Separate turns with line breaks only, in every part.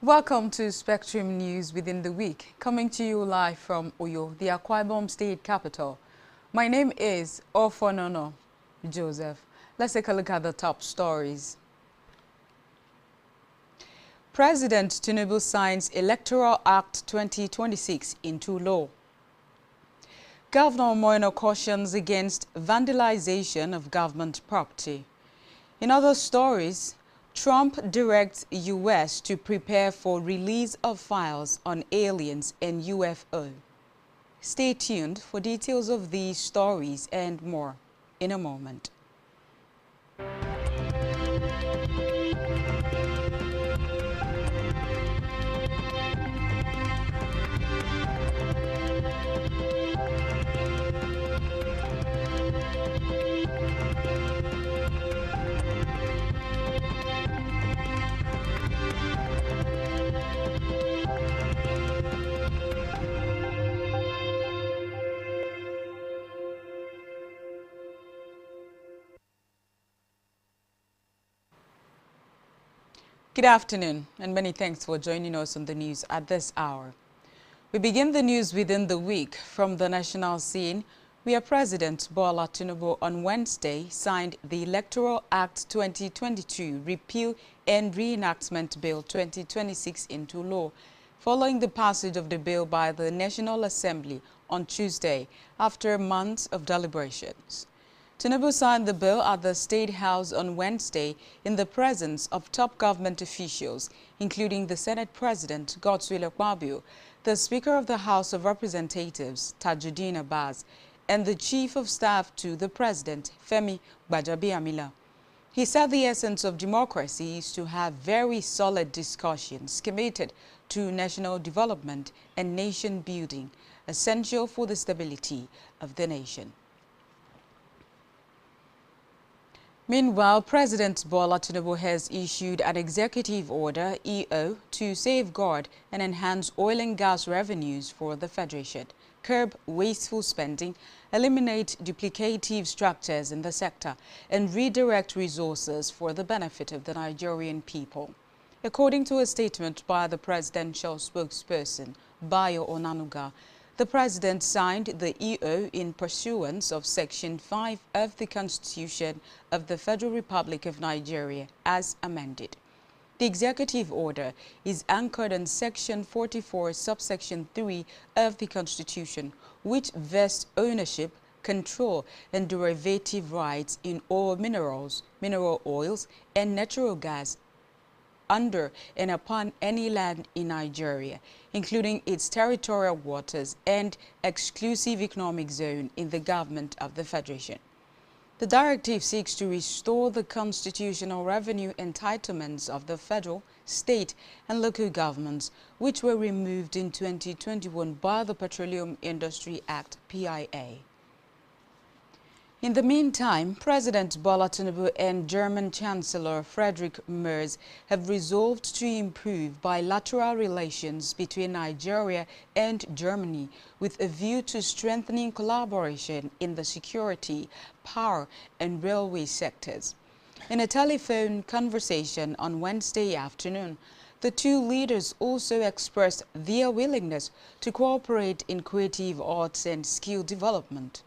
Welcome to Spectrum News Within the Week, coming to you live from Oyo, the Akwa Ibom state capital. My name is Ofonono Joseph. Let's take a look at the top stories. President Tinubu signs Electoral Act 2026 into law. Governor Moino cautions against vandalization of government property. In other stories, Trump directs U.S. to prepare for release of files on aliens and UFO. Stay tuned for details of these stories and more in a moment. Good afternoon, and many thanks for joining us on the news at this hour. We begin the news within the week from the national scene, where President Bola Tinubu on Wednesday signed the Electoral Act 2022 Repeal and Reenactment Bill 2026 into law, following the passage of the bill by the National Assembly on Tuesday after months of deliberations. Tinubu signed the bill at the State House on Wednesday in the presence of top government officials, including the Senate President, Godswill Akpabio, the Speaker of the House of Representatives, Tajuddin Abbas, and the Chief of Staff to the President, Femi Gbajabiamila. He said the essence of democracy is to have very solid discussions committed to national development and nation building, essential for the stability of the nation. Meanwhile, President Bola Tinubu has issued an executive order, EO, to safeguard and enhance oil and gas revenues for the Federation, curb wasteful spending, eliminate duplicative structures in the sector, and redirect resources for the benefit of the Nigerian people. According to a statement by the presidential spokesperson, Bayo Onanuga, the President signed the EO in pursuance of Section 5 of the Constitution of the Federal Republic of Nigeria as amended. The executive order is anchored on Section 44, subsection 3 of the Constitution, which vests ownership, control, and derivative rights in all minerals, mineral oils, and natural gas under and upon any land in Nigeria, including its territorial waters and exclusive economic zone in the government of the Federation. The directive seeks to restore the constitutional revenue entitlements of the federal, state, and local governments, which were removed in 2021 by the Petroleum Industry Act, PIA. In the meantime, President Bola Tinubu and German Chancellor Friedrich Merz have resolved to improve bilateral relations between Nigeria and Germany with a view to strengthening collaboration in the security, power, and railway sectors. In a telephone conversation on Wednesday afternoon, the two leaders also expressed their willingness to cooperate in creative arts and skill development.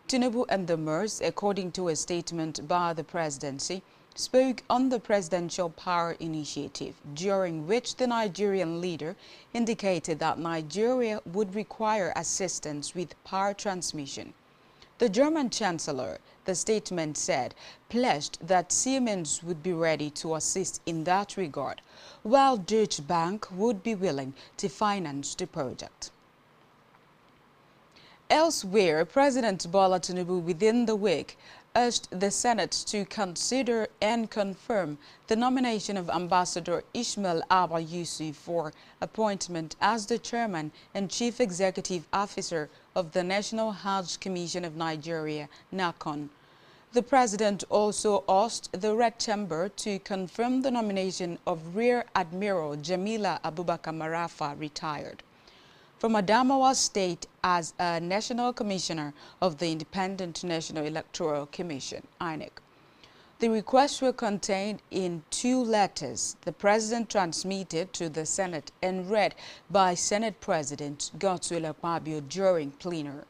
Tinubu and the Merz, according to a statement by the presidency, spoke on the Presidential Power Initiative, during which the Nigerian leader indicated that Nigeria would require assistance with power transmission. The German Chancellor, the statement said, pledged that Siemens would be ready to assist in that regard, while Deutsche Bank would be willing to finance the project. Elsewhere, President Bola Tinubu within the week urged the Senate to consider and confirm the nomination of Ambassador Ismail Abba Yusuf for appointment as the chairman and chief executive officer of the National Hajj Commission of Nigeria, NACON. The president also asked the Red Chamber to confirm the nomination of Rear Admiral Jamila Abubakar Marafa, retired, from Adamawa State as a National Commissioner of the Independent National Electoral Commission, INEC. The requests were contained in 2 letters the President transmitted to the Senate and read by Senate President Godswill Akpabio during plenary.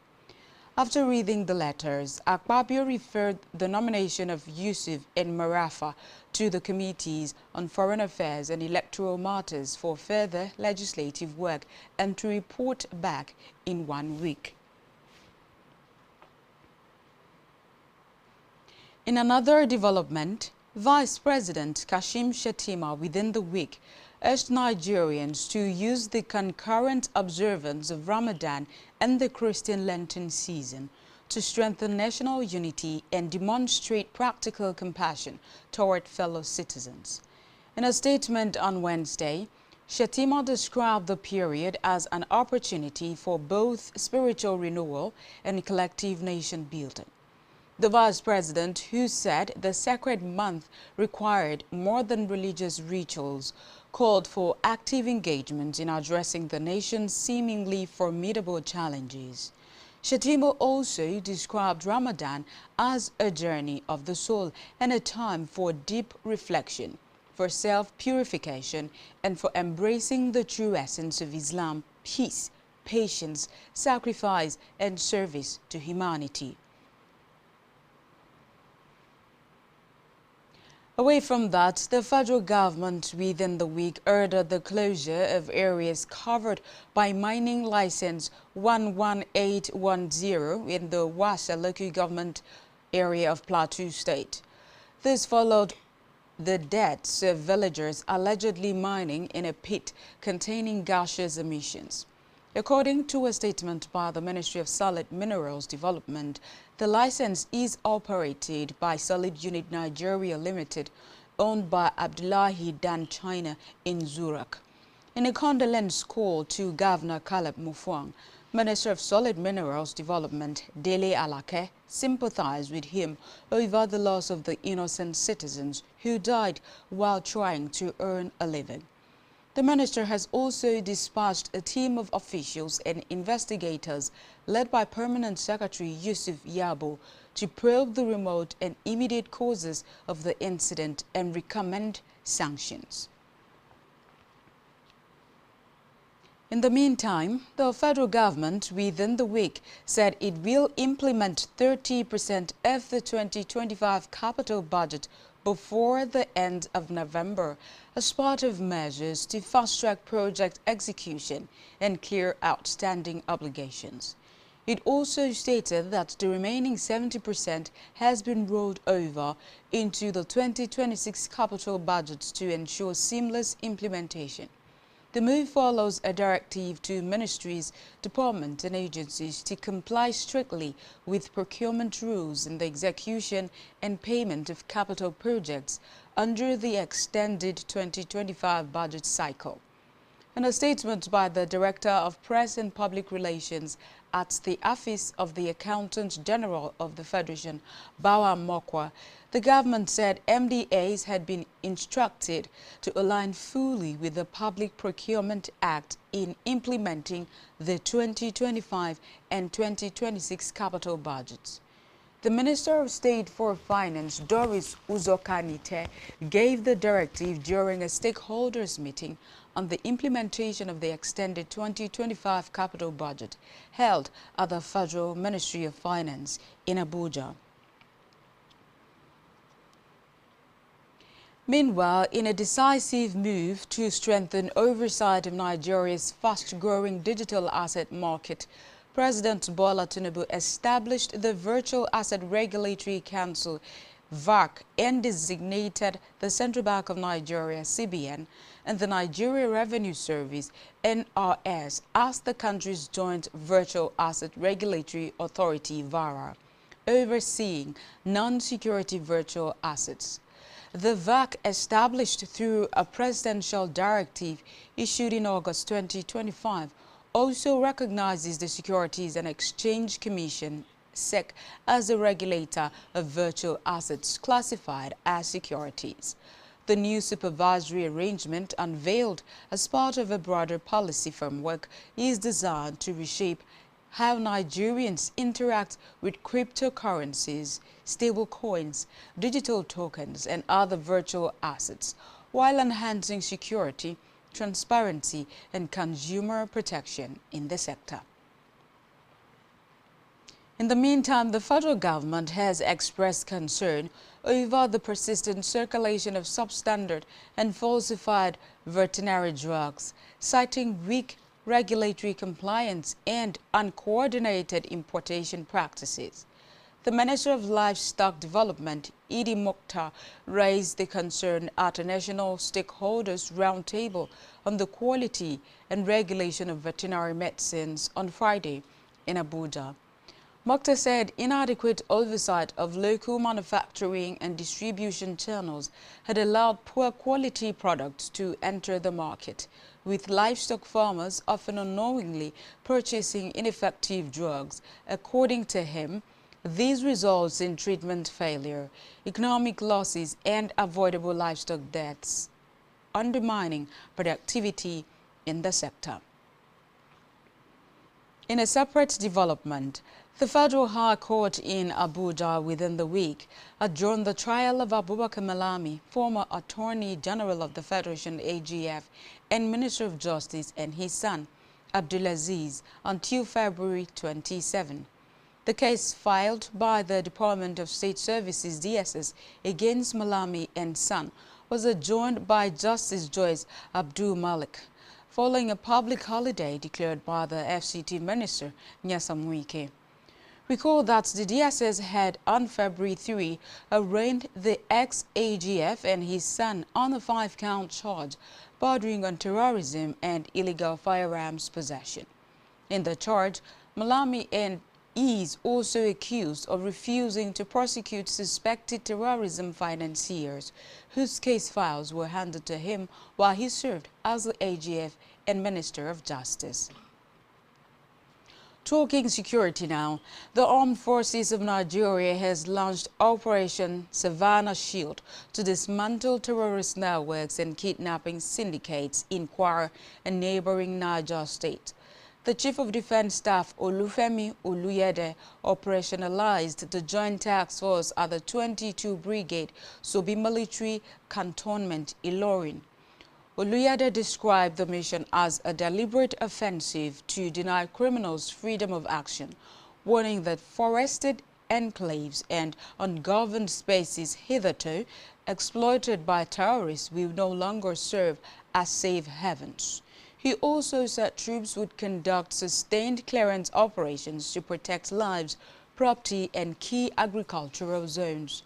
After reading the letters, Akpabio referred the nomination of Yusuf and Marafa to the Committees on Foreign Affairs and Electoral Matters for further legislative work and to report back in 1 week. In another development, Vice President Kashim Shettima within the week urged Nigerians to use the concurrent observance of Ramadan and the Christian Lenten season to strengthen national unity and demonstrate practical compassion toward fellow citizens. In a statement on Wednesday, Shettima described the period as an opportunity for both spiritual renewal and collective nation building. The vice president, who said the sacred month required more than religious rituals, called for active engagement in addressing the nation's seemingly formidable challenges. Shettima also described Ramadan as a journey of the soul and a time for deep reflection, for self-purification, and for embracing the true essence of Islam: peace, patience, sacrifice, and service to humanity. Away from that, the federal government within the week ordered the closure of areas covered by mining license 11810 in the Wassa local government area of Plateau State. This followed the deaths of villagers allegedly mining in a pit containing gaseous emissions. According to a statement by the Ministry of Solid Minerals Development, the license is operated by Solid Unit Nigeria Limited, owned by Abdullahi Dan China in Zurich. In a condolence call to Governor Caleb Mufwang, Minister of Solid Minerals Development Dele Alake sympathized with him over the loss of the innocent citizens who died while trying to earn a living. The minister has also dispatched a team of officials and investigators led by Permanent Secretary Yusuf Yabo to probe the remote and immediate causes of the incident and recommend sanctions. In the meantime, the federal government within the week said it will implement 30% of the 2025 capital budget before the end of November as part of measures to fast-track project execution and clear outstanding obligations. It also stated that the remaining 70% has been rolled over into the 2026 capital budget to ensure seamless implementation. The move follows a directive to ministries, departments and agencies to comply strictly with procurement rules in the execution and payment of capital projects under the extended 2025 budget cycle. In a statement by the Director of Press and Public Relations at the Office of the Accountant General of the Federation, Bawa Mokwa, the government said MDAs had been instructed to align fully with the Public Procurement Act in implementing the 2025 and 2026 capital budgets. The Minister of State for Finance, Doris Uzokanite, gave the directive during a stakeholders meeting on the implementation of the extended 2025 capital budget held at the Federal Ministry of Finance in Abuja. Meanwhile, in a decisive move to strengthen oversight of Nigeria's fast-growing digital asset market, President Bola Tinubu established the Virtual Asset Regulatory Council (VAC) and designated the Central Bank of Nigeria (CBN) and the Nigeria Revenue Service (NRS) as the country's joint Virtual Asset Regulatory Authority (VARA), overseeing non-security virtual assets. The VAC, established through a presidential directive issued in August 2025, also recognizes the Securities and Exchange Commission (SEC) as the regulator of virtual assets classified as securities. The new supervisory arrangement, unveiled as part of a broader policy framework, is designed to reshape how Nigerians interact with cryptocurrencies, stablecoins, digital tokens, and other virtual assets, while enhancing security, transparency, and consumer protection in the sector. In the meantime, the federal government has expressed concern over the persistent circulation of substandard and falsified veterinary drugs, citing weak regulatory compliance and uncoordinated importation practices. The Minister of Livestock Development, Idi Mokhtar, raised the concern at a national stakeholders roundtable on the quality and regulation of veterinary medicines on Friday in Abuja. Mokhtar said inadequate oversight of local manufacturing and distribution channels had allowed poor quality products to enter the market, with livestock farmers often unknowingly purchasing ineffective drugs. According to him, this results in treatment failure, economic losses, and avoidable livestock deaths, undermining productivity in the sector. In a separate development, the Federal High Court in Abuja within the week adjourned the trial of Abubakar Malami, former Attorney General of the Federation (AGF) and Minister of Justice, and his son, Abdulaziz, until February 27. The case filed by the Department of State Services (DSS) against Malami and son was adjourned by Justice Joyce Abdul Malik, following a public holiday declared by the FCT Minister, Nyesom Wike. Recall that the DSS had on February 3 arraigned the ex-AGF and his son on a 5-count charge bordering on terrorism and illegal firearms possession. In the charge, Malami is also accused of refusing to prosecute suspected terrorism financiers, whose case files were handed to him while he served as the AGF and Minister of Justice. Talking security now, the Armed Forces of Nigeria has launched Operation Savannah Shield to dismantle terrorist networks and kidnapping syndicates in Kwara and neighboring Niger State. The Chief of Defense Staff, Olufemi Oluyede, operationalized the Joint Task Force at the 22 Brigade Sobi Military Cantonment, Ilorin. Oluyede described the mission as a deliberate offensive to deny criminals freedom of action, warning that forested enclaves and ungoverned spaces hitherto exploited by terrorists will no longer serve as safe havens. He also said troops would conduct sustained clearance operations to protect lives, property, and key agricultural zones.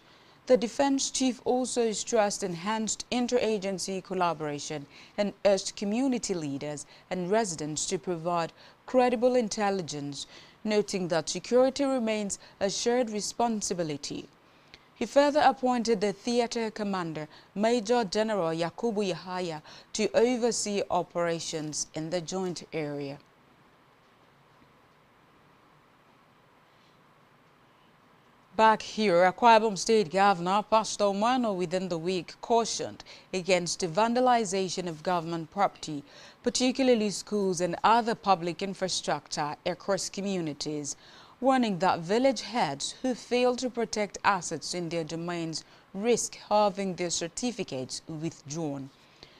The defense chief also stressed enhanced interagency collaboration and urged community leaders and residents to provide credible intelligence, noting that security remains a shared responsibility. He further appointed the theater commander, Major General Yakubu Yahaya, to oversee operations in the joint area. Back here, Akwa Ibom State Governor Pastor Omano within the week cautioned against the vandalization of government property, particularly schools and other public infrastructure across communities, warning that village heads who fail to protect assets in their domains risk having their certificates withdrawn.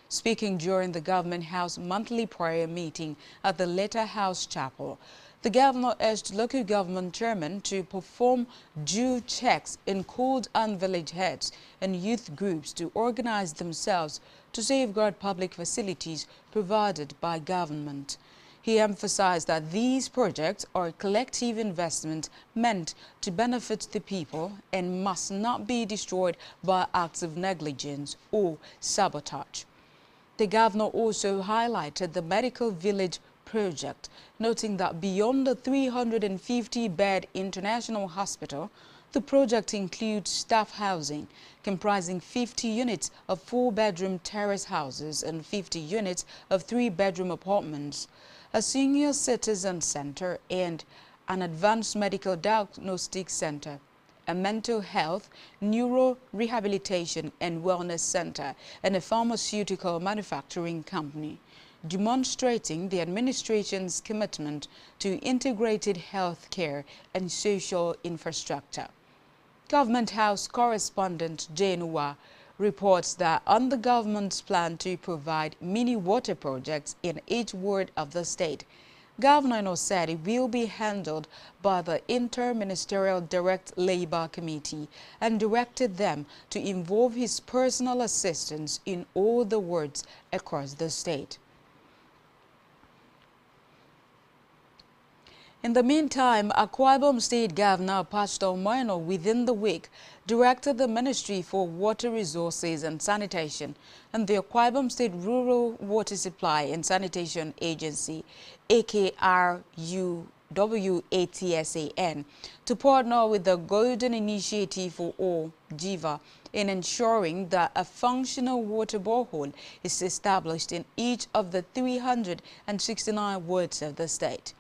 Speaking during the Government House monthly prayer meeting at the Later House Chapel, the governor urged local government chairmen to perform due checks in called-on village heads and youth groups to organize themselves to safeguard public facilities provided by government. He emphasized that these projects are collective investment meant to benefit the people and must not be destroyed by acts of negligence or sabotage. The governor also highlighted the medical village project, noting that beyond the 350-bed international hospital, the project includes staff housing, comprising 50 units of 4-bedroom terrace houses and 50 units of 3-bedroom apartments, a senior citizen center, and an advanced medical diagnostic center, a mental health, neuro rehabilitation and wellness center, and a pharmaceutical manufacturing company, demonstrating the administration's commitment to integrated health care and social infrastructure. Government House correspondent Jane Uwa reports that on the government's plan to provide mini water projects in each ward of the state, Governor Eno said it will be handled by the Inter-Ministerial Direct Labor Committee and directed them to involve his personal assistants in all the wards across the state. In the meantime, Akwa Ibom State Governor Pastor Moino within the week directed the Ministry for Water Resources and Sanitation and the Akwa Ibom State Rural Water Supply and Sanitation Agency, AKRUWATSAN, to partner with the Golden Initiative for All, GIVA, in ensuring that a functional water borehole is established in each of the 369 wards of the state.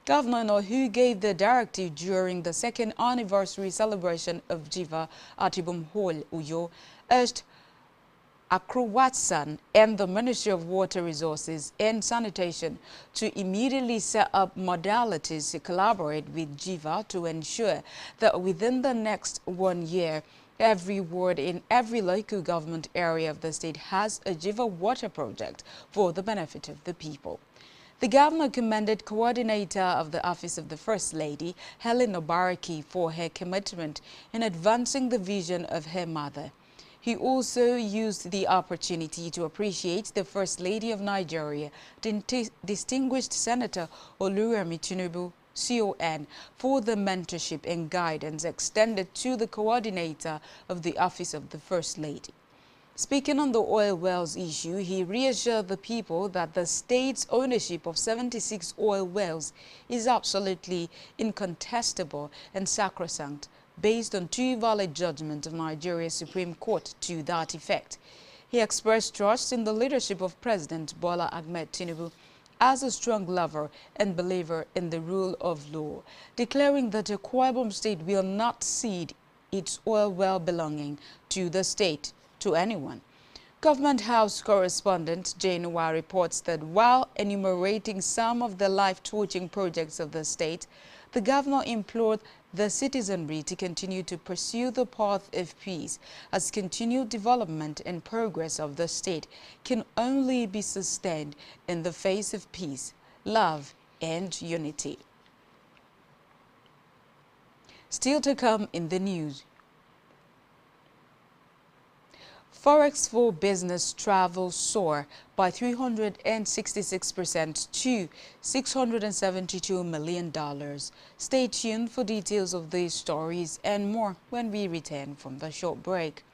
Governor Eno, who gave the directive during the second anniversary celebration of Jiva at Ibom Hall, Uyo, urged Akruwatsan and the Ministry of Water Resources and Sanitation to immediately set up modalities to collaborate with Jiva to ensure that within the next 1 year, every ward in every local government area of the state has a Jiva water project for the benefit of the people. The governor commended coordinator of the Office of the First Lady, Helen Obaraki, for her commitment in advancing the vision of her mother. He also used the opportunity to appreciate the First Lady of Nigeria, distinguished Senator Oluremi Tinubu, CON, for the mentorship and guidance extended to the coordinator of the Office of the First Lady. Speaking on the oil wells issue, he reassured the people that the state's ownership of 76 oil wells is absolutely incontestable and sacrosanct, based on 2 valid judgments of Nigeria's Supreme Court to that effect. He expressed trust in the leadership of President Bola Ahmed Tinubu as a strong lover and believer in the rule of law, declaring that Akwa Ibom State will not cede its oil well belonging to the state to anyone. Government House correspondent Jane Uwa reports that while enumerating some of the life-torching projects of the state, the governor implored the citizenry to continue to pursue the path of peace, as continued development and progress of the state can only be sustained in the face of peace, love, and unity. Still to come in the news. Forex for business travel soar by 366% to $672 million. Stay tuned for details of these stories and more when we return from the short break.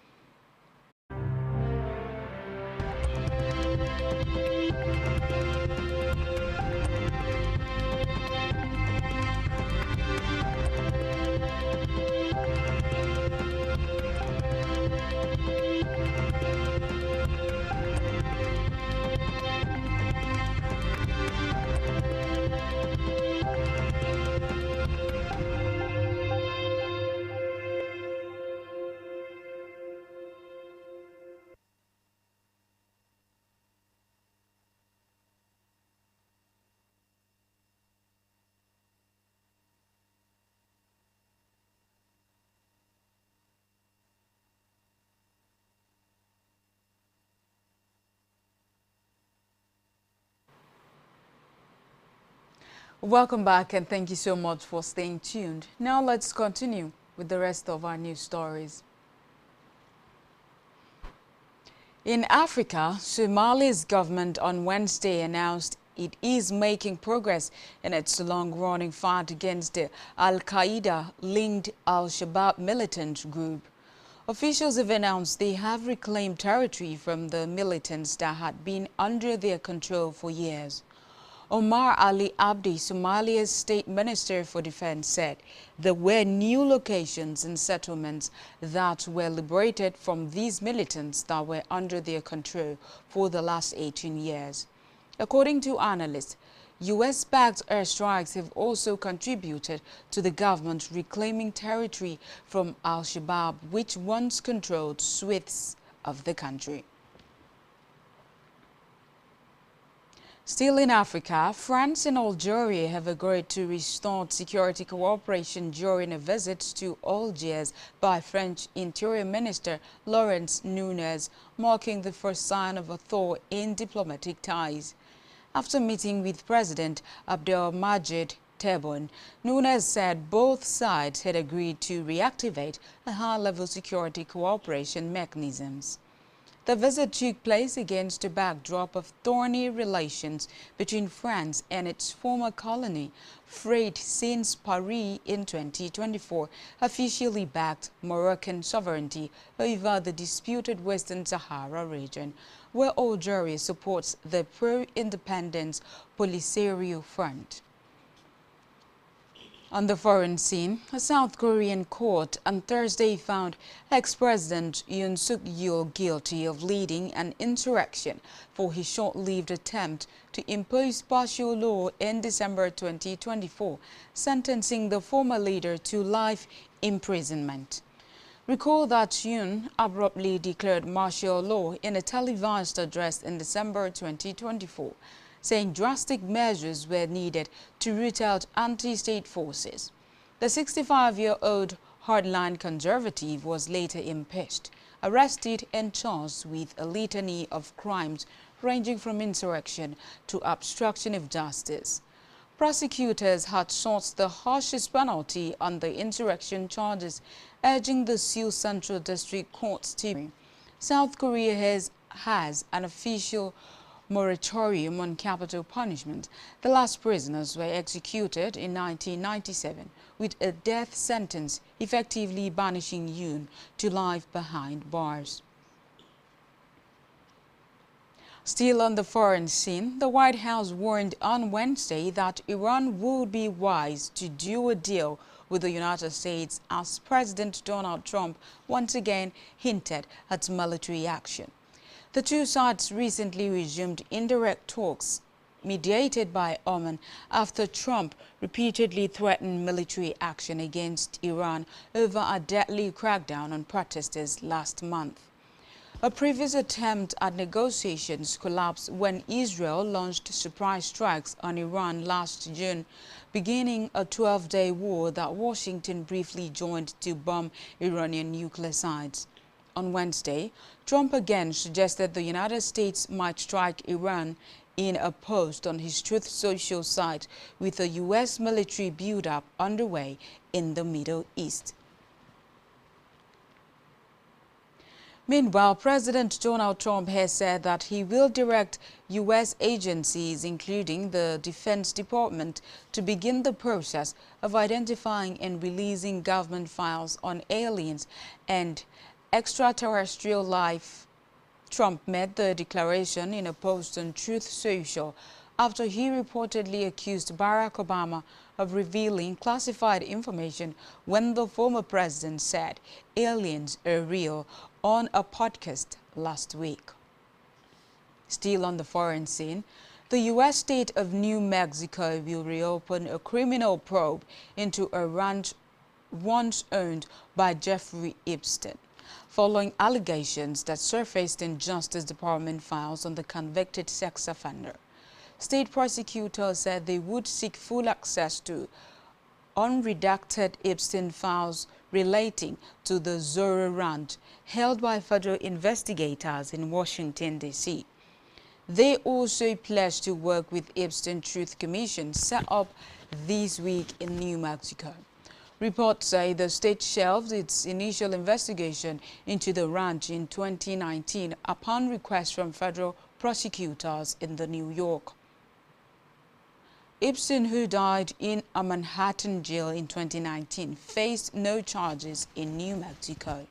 Welcome back and thank you so much for staying tuned. Now let's continue with the rest of our news stories. In Africa, Somalia's government on Wednesday announced it is making progress in its long-running fight against the Al-Qaeda-linked Al-Shabaab militant group. Officials have announced they have reclaimed territory from the militants that had been under their control for years. Omar Ali Abdi, Somalia's State Minister for Defense, said there were new locations and settlements that were liberated from these militants that were under their control for the last 18 years. According to analysts, U.S.-backed airstrikes have also contributed to the government reclaiming territory from Al-Shabaab, which once controlled swaths of the country. Still in Africa, France and Algeria have agreed to restore security cooperation during a visit to Algiers by French Interior Minister Laurent Nunez, marking the first sign of a thaw in diplomatic ties. After meeting with President Abdelmadjid Tebboune, Nunez said both sides had agreed to reactivate a high-level security cooperation mechanisms. The visit took place against a backdrop of thorny relations between France and its former colony, frayed since Paris in 2024 officially backed Moroccan sovereignty over the disputed Western Sahara region, where Algeria supports the pro-independence Polisario Front. On the foreign scene, a South Korean court on Thursday found ex-president Yoon Suk-yeol guilty of leading an insurrection for his short-lived attempt to impose martial law in December 2024, sentencing the former leader to life imprisonment. Recall that Yoon abruptly declared martial law in a televised address in December 2024. Saying drastic measures were needed to root out anti-state forces. The 65-year-old hardline conservative was later impeached, arrested and charged with a litany of crimes ranging from insurrection to obstruction of justice. Prosecutors had sought the harshest penalty on the insurrection charges, urging the Seoul Central District Court's team. South Korea has an official moratorium on capital punishment. The last prisoners were executed in 1997 with a death sentence effectively banishing Yoon to life behind bars. Still on the foreign scene, the White House warned on Wednesday that Iran would be wise to do a deal with the United States as President Donald Trump once again hinted at military action. The two sides recently resumed indirect talks mediated by Oman after Trump repeatedly threatened military action against Iran over a deadly crackdown on protesters last month. A previous attempt at negotiations collapsed when Israel launched surprise strikes on Iran last June, beginning a 12-day war that Washington briefly joined to bomb Iranian nuclear sites. On Wednesday, Trump again suggested the United States might strike Iran in a post on his Truth Social site with a U.S. military buildup underway in the Middle East. Meanwhile, President Donald Trump has said that he will direct U.S. agencies, including the Defense Department, to begin the process of identifying and releasing government files on aliens and extraterrestrial life. Trump made the declaration in a post on Truth Social after he reportedly accused Barack Obama of revealing classified information when the former president said aliens are real on a podcast last week. Still on the foreign scene, the U.S. state of New Mexico will reopen a criminal probe into a ranch once owned by Jeffrey Epstein, following allegations that surfaced in Justice Department files on the convicted sex offender. State prosecutors said they would seek full access to unredacted Epstein files relating to the Zorro Ranch held by federal investigators in Washington, D.C. They also pledged to work with Epstein Truth Commission set up this week in New Mexico. Reports say the state shelved its initial investigation into the ranch in 2019 upon request from federal prosecutors in New York. Ibsen, who died in a Manhattan jail in 2019, faced no charges in New Mexico.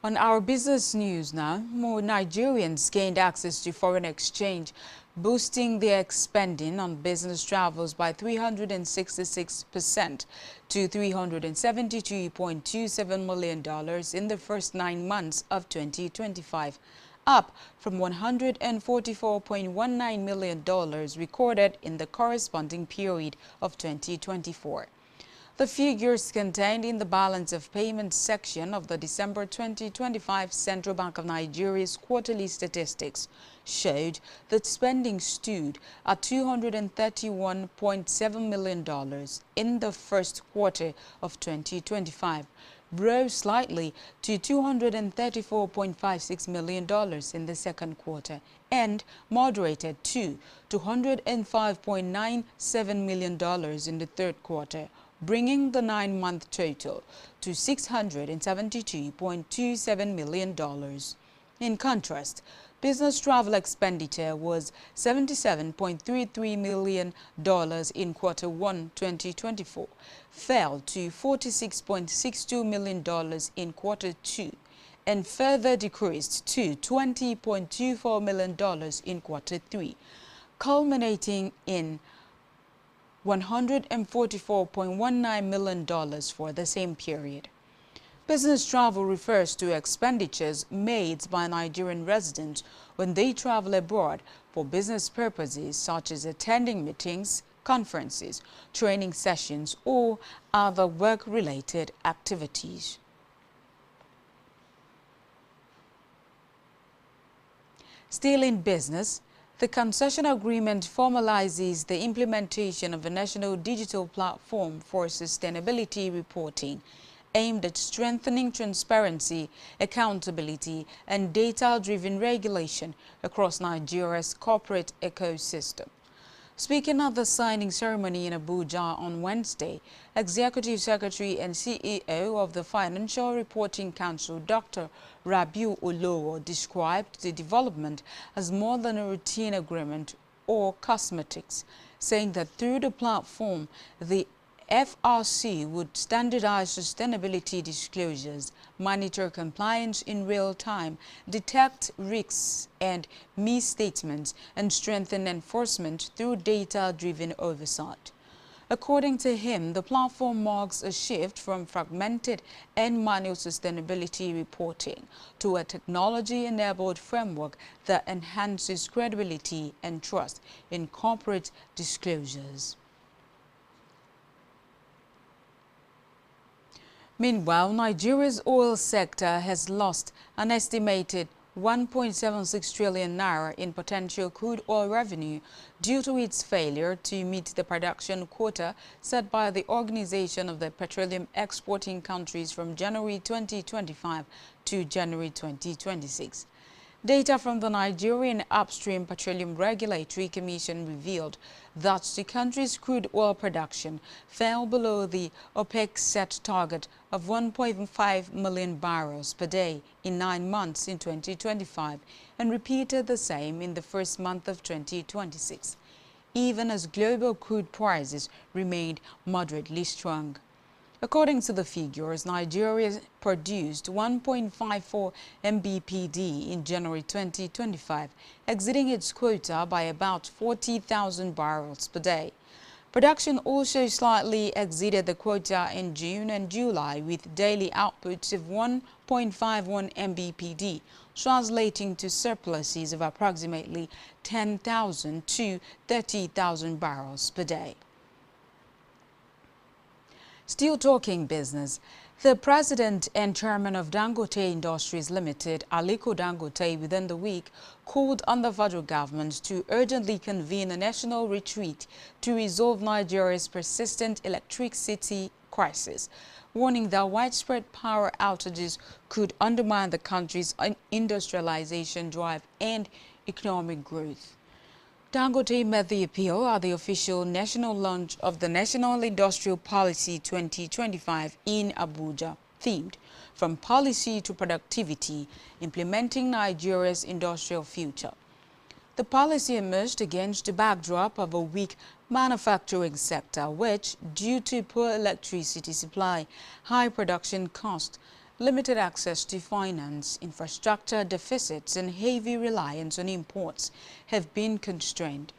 On our business news now, more Nigerians gained access to foreign exchange, boosting their spending on business travels by 366% to $372.27 million in the first 9 months of 2025, up from $144.19 million recorded in the corresponding period of 2024. The figures contained in the balance of payments section of the December 2025 Central Bank of Nigeria's quarterly statistics showed that spending stood at $231.7 million in the first quarter of 2025, rose slightly to $234.56 million in the second quarter, and moderated to $205.97 million in the third quarter, bringing the 9-month total to $672.27 million. In contrast, business travel expenditure was $77.33 million in Quarter 1, 2024, fell to $46.62 million in Quarter 2, and further decreased to $20.24 million in Quarter 3, culminating in $144.19 million for the same period. Business travel refers to expenditures made by Nigerian residents when they travel abroad for business purposes such as attending meetings, conferences, training sessions, or other work-related activities. Still in business, the concession agreement formalizes the implementation of a national digital platform for sustainability reporting aimed at strengthening transparency, accountability, and data-driven regulation across Nigeria's corporate ecosystem. Speaking at the signing ceremony in Abuja on Wednesday, Executive Secretary and CEO of the Financial Reporting Council, Dr. Rabiu Olowo, described the development as more than a routine agreement or cosmetics, saying that through the platform, the FRC would standardize sustainability disclosures, monitor compliance in real time, detect risks and misstatements, and strengthen enforcement through data-driven oversight. According to him, the platform marks a shift from fragmented and manual sustainability reporting to a technology-enabled framework that enhances credibility and trust in corporate disclosures. Meanwhile, Nigeria's oil sector has lost an estimated 1.76 trillion naira in potential crude oil revenue due to its failure to meet the production quota set by the Organization of the Petroleum Exporting Countries from January 2025 to January 2026. Data from the Nigerian Upstream Petroleum Regulatory Commission revealed that the country's crude oil production fell below the OPEC set target of 1.5 million barrels per day in 9 months in 2025 and repeated the same in the first month of 2026, even as global crude prices remained moderately strong. According to the figures, Nigeria produced 1.54 mbpd in January 2025, exceeding its quota by about 40,000 barrels per day. Production also slightly exceeded the quota in June and July, with daily outputs of 1.51 mbpd, translating to surpluses of approximately 10,000 to 30,000 barrels per day. Still talking business, the president and chairman of Dangote Industries Limited, Aliko Dangote, within the week called on the federal government to urgently convene a national retreat to resolve Nigeria's persistent electricity crisis, warning that widespread power outages could undermine the country's industrialization drive and economic growth. Dangote made the appeal at the official national launch of the National Industrial Policy 2025 in Abuja themed From Policy to Productivity, Implementing Nigeria's Industrial Future. The policy emerged against the backdrop of a weak manufacturing sector which, due to poor electricity supply, high production costs, limited access to finance, infrastructure deficits and heavy reliance on imports, have been constrained.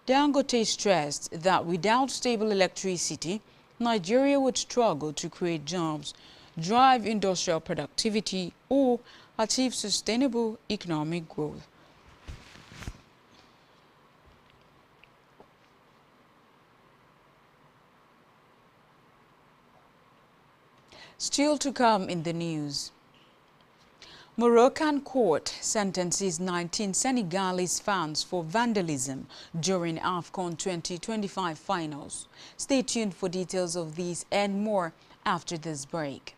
Dangote stressed that without stable electricity, Nigeria would struggle to create jobs, drive industrial productivity, or achieve sustainable economic growth. Still to come in the news. Moroccan court sentences 19 Senegalese fans for vandalism during AFCON 2025 finals. Stay tuned for details of these and more after this break.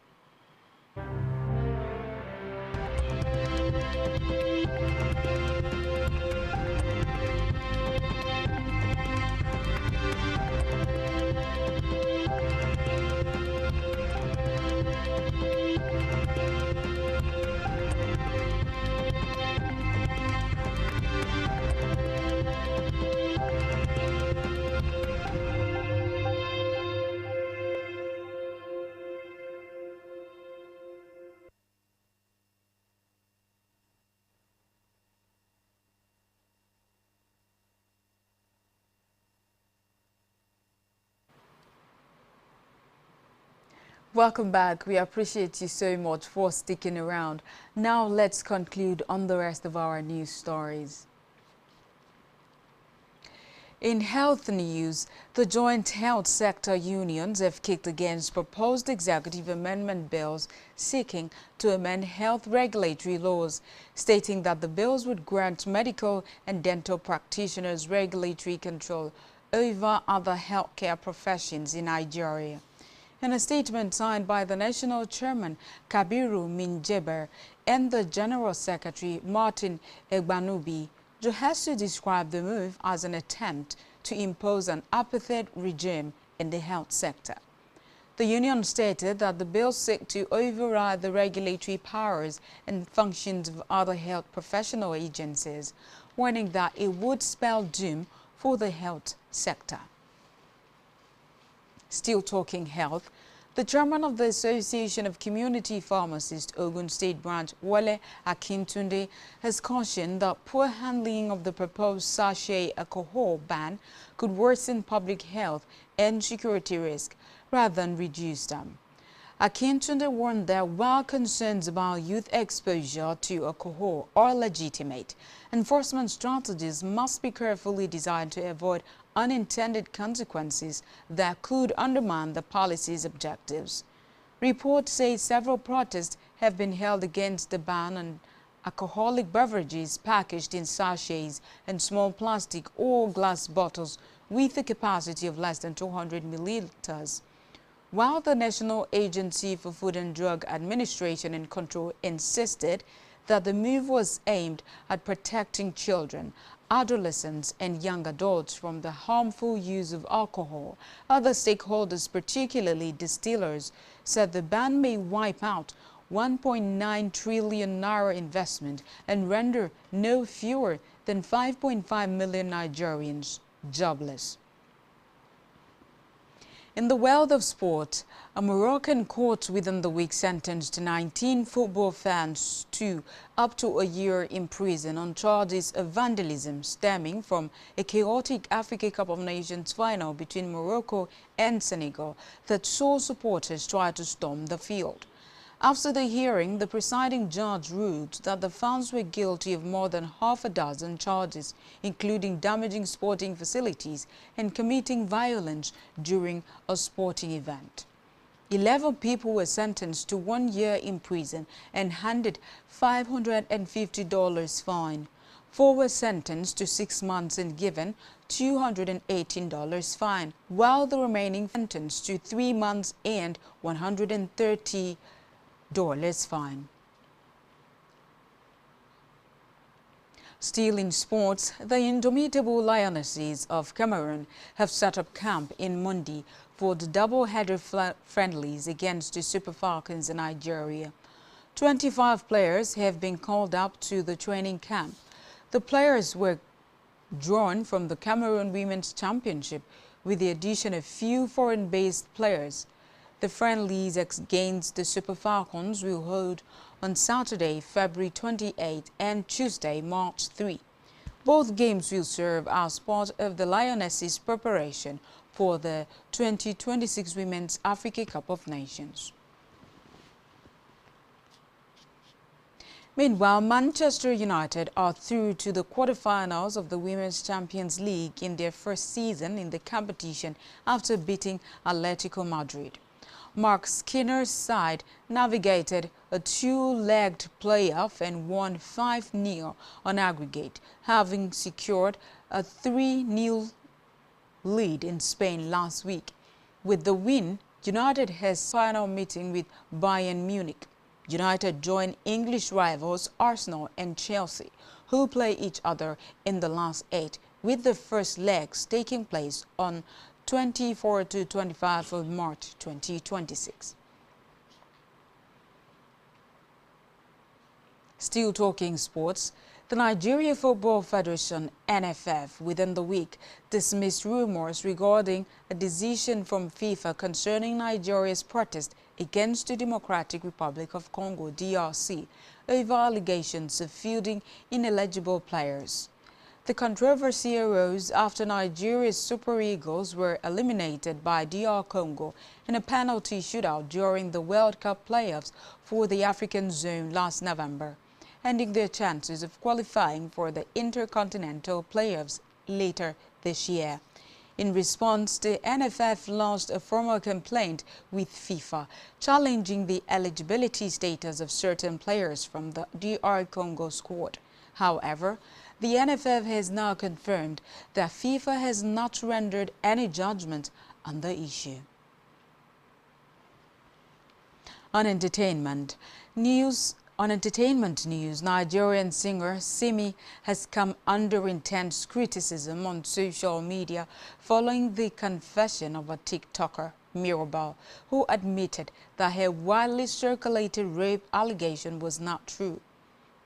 Welcome back. We appreciate you so much for sticking around. Now let's conclude on the rest of our news stories. In health news, the joint health sector unions have kicked against proposed executive amendment bills seeking to amend health regulatory laws, stating that the bills would grant medical and dental practitioners regulatory control over other healthcare professions in Nigeria. In a statement signed by the National Chairman Kabiru Minjeber and the General Secretary Martin Egbanubi, Johasu described the move as an attempt to impose an apartheid regime in the health sector. The union stated that the bills seek to override the regulatory powers and functions of other health professional agencies, warning that it would spell doom for the health sector. Still talking health, the chairman of the Association of Community Pharmacists, Ogun State Branch, Wale Akintunde, has cautioned that poor handling of the proposed sachet alcohol ban could worsen public health and security risk rather than reduce them. Akintunde warned that while concerns about youth exposure to alcohol are legitimate, enforcement strategies must be carefully designed to avoid unintended consequences that could undermine the policy's objectives. Reports say several protests have been held against the ban on alcoholic beverages packaged in sachets and small plastic or glass bottles with a capacity of less than 200 milliliters. While the National Agency for Food and Drug Administration and Control insisted that the move was aimed at protecting children, adolescents and young adults from the harmful use of alcohol, other stakeholders, particularly distillers, said the ban may wipe out 1.9 trillion naira investment and render no fewer than 5.5 million Nigerians jobless. In the world of sport, a Moroccan court within the week sentenced 19 football fans to up to a year in prison on charges of vandalism stemming from a chaotic Africa Cup of Nations final between Morocco and Senegal that saw supporters try to storm the field. After the hearing, the presiding judge ruled that the fans were guilty of more than half a dozen charges, including damaging sporting facilities and committing violence during a sporting event. 11 people were sentenced to 1 year in prison and handed $550 fine. 4 were sentenced to 6 months and given $218 fine, while the remaining sentenced to 3 months and $130 fine. Still in sports, the indomitable Lionesses of Cameroon have set up camp in Monday for the double-header friendlies against the Super Falcons in Nigeria. 25 players have been called up to the training camp. The players were drawn from the Cameroon Women's Championship with the addition of few foreign-based players. The friendlies against the Super Falcons will hold on Saturday, February 28 and Tuesday, March 3. Both games will serve as part of the Lionesses' preparation for the 2026 Women's Africa Cup of Nations. Meanwhile, Manchester United are through to the quarterfinals of the Women's Champions League in their first season in the competition after beating Atletico Madrid. Mark Skinner's side navigated a two-legged playoff and won 5-0 on aggregate, having secured a 3-0 lead in Spain last week. With the win, United has final meeting with Bayern Munich. United join English rivals Arsenal and Chelsea, who play each other in the last 8, with the first legs taking place on 24 to 25 of March 2026. Still talking sports, the Nigeria Football Federation (NFF) within the week dismissed rumors regarding a decision from FIFA concerning Nigeria's protest against the Democratic Republic of Congo (DRC) over allegations of fielding ineligible players. The controversy arose after Nigeria's Super Eagles were eliminated by DR Congo in a penalty shootout during the World Cup playoffs for the African zone last November, ending their chances of qualifying for the Intercontinental playoffs later this year. In response, the NFF launched a formal complaint with FIFA, challenging the eligibility status of certain players from the DR Congo squad. However, the NFF has now confirmed that FIFA has not rendered any judgment on the issue. On entertainment news, Nigerian singer Simi has come under intense criticism on social media following the confession of a TikToker, Mirabal, who admitted that her widely circulated rape allegation was not true.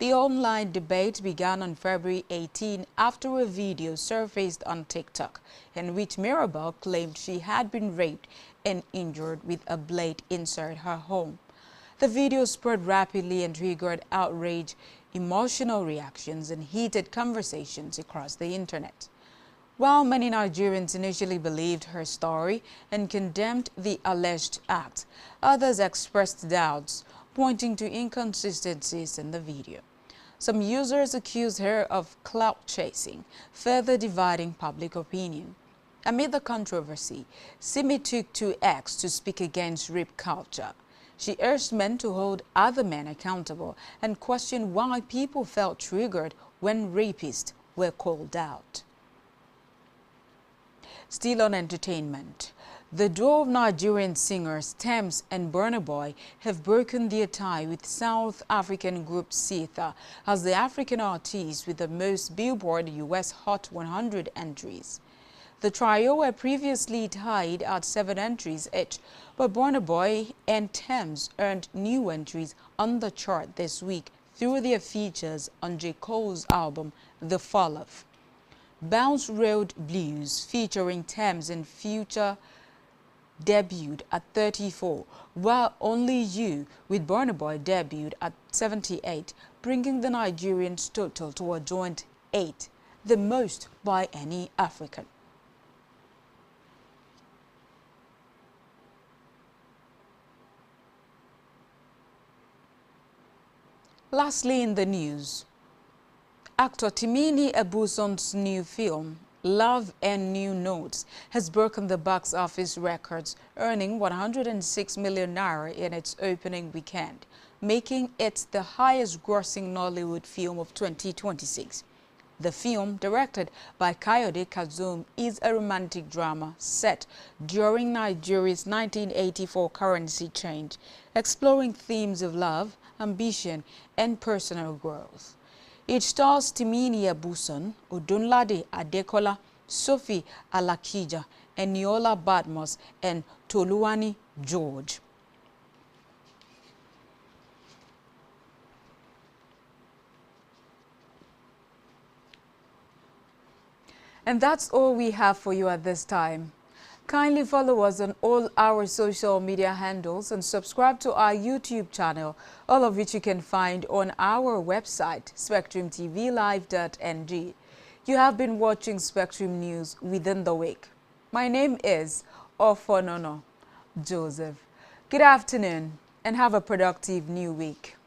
The online debate began on February 18 after a video surfaced on TikTok in which Mirabal claimed she had been raped and injured with a blade inside her home. The video spread rapidly and triggered outrage, emotional reactions, and heated conversations across the internet. While many Nigerians initially believed her story and condemned the alleged act, others expressed doubts, pointing to inconsistencies in the video. Some users accused her of clout chasing, further dividing public opinion. Amid the controversy, Simi took to X to speak against rape culture. She urged men to hold other men accountable and questioned why people felt triggered when rapists were called out. Still on entertainment, the duo of Nigerian singers Tems and Burna Boy have broken their tie with South African group Sitha as the African artist with the most Billboard US Hot 100 entries. The trio were previously tied at 7 entries each, but Burna Boy and Tems earned new entries on the chart this week through their features on J. Cole's album The Fall Off. Bounce Road Blues featuring Tems and Future debuted at 34, while Only You with Burna Boy debuted at 78, bringing the Nigerians' total to a joint 8, the most by any African. Lastly in the news, actor Timini Ebuson's new film, Love and New Notes, has broken the box office records, earning 106 million naira in its opening weekend, making it the highest-grossing Nollywood film of 2026. The film, directed by Kayode Kazum, is a romantic drama set during Nigeria's 1984 currency change, exploring themes of love, ambition, and personal growth. It stars Timini Abuson, Odunlade Adekola, Sophie Alakija, Eniola Badmus, and Toluwani George. And that's all we have for you at this time. Kindly follow us on all our social media handles and subscribe to our YouTube channel, all of which you can find on our website, spectrumtvlive.ng. You have been watching Spectrum News Within the Week. My name is Ofonono Joseph. Good afternoon and have a productive new week.